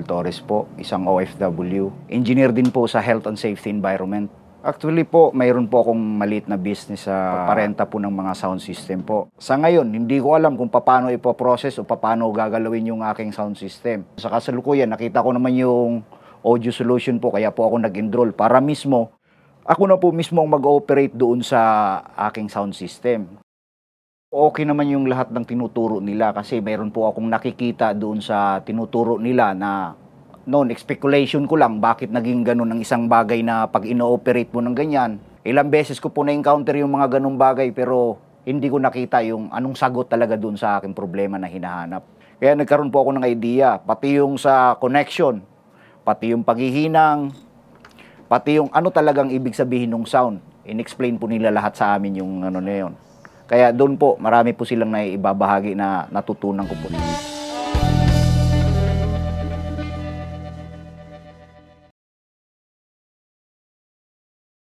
Joel Torres po, isang OFW. Engineer din po sa Health and Safety Environment. Actually po, mayroon po akong maliit na business sa parenta po ng mga sound system po. Sa ngayon, hindi ko alam kung paano ipoprocess o paano gagalawin yung aking sound system. Sa kasalukuyan, nakita ko naman yung audio solution po, kaya po ako nag-enroll para mismo, ako na po mismo ang mag-ooperate doon sa aking sound system. Okay naman yung lahat ng tinuturo nila kasi mayroon po akong nakikita doon sa tinuturo nila na noon, speculation ko lang bakit naging ganun ang isang bagay na pag ino-operate mo ng ganyan. Ilang beses ko po na-encounter yung mga ganung bagay pero hindi ko nakita yung anong sagot talaga doon sa aking problema na hinahanap. Kaya nagkaroon po ako ng idea, pati yung sa connection, pati yung paghihinang, pati yung ano talagang ibig sabihin ng sound. In-explain po nila lahat sa amin yung ano na yun. Kaya doon po, marami po silang naibabahagi na natutunan ko po.